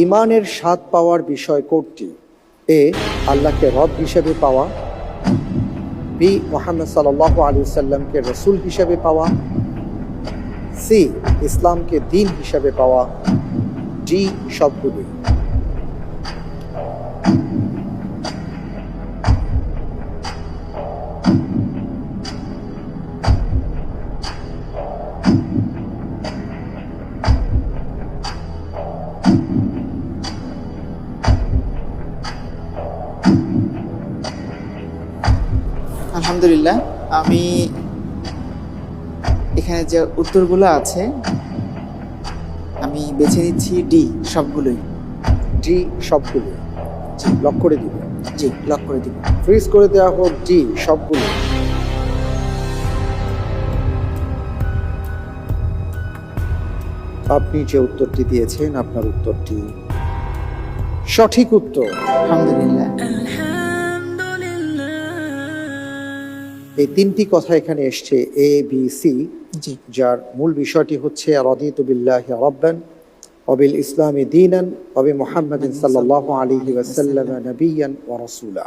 ইমানের স্বাদ পাওয়ার বিষয় কোনটি? এ, আল্লাহকে রব হিসেবে পাওয়া, বি, মুহাম্মদ সাল্লাল্লাহু আলাইহি ওয়াসাল্লামকে রাসূল হিসেবে পাওয়া, সি, ইসলামকে দ্বীন হিসেবে পাওয়া, ডি, সবগুলোই। আলহামদুলিল্লাহ, আমি এখানে যে উত্তরগুলো আছে আমি বেছে নিচ্ছি ডি, সবগুলোই। ডি, সবগুলো। লক করে দিব। জি, লক করে দিব। ফ্রিজ করে দেওয়া হোক ডি, সবগুলো। আপনি যে উত্তরটি দিয়েছেন, আপনার উত্তরটি সঠিক উত্তর। আলহামদুলিল্লাহ। এই তিনটি কথা এখানে এসছে, এ, বি, সি, জি, যার মূল বিষয়টি হচ্ছে রাদিতু বিল্লাহি রাব্বান ওয়া বিল ইসলামি দীনান ওয়া বি মুহাম্মাদিন সাল্লাল্লাহু আলাইহি ওয়াসাল্লাম নবিয়্যান ওয়া রাসূলা।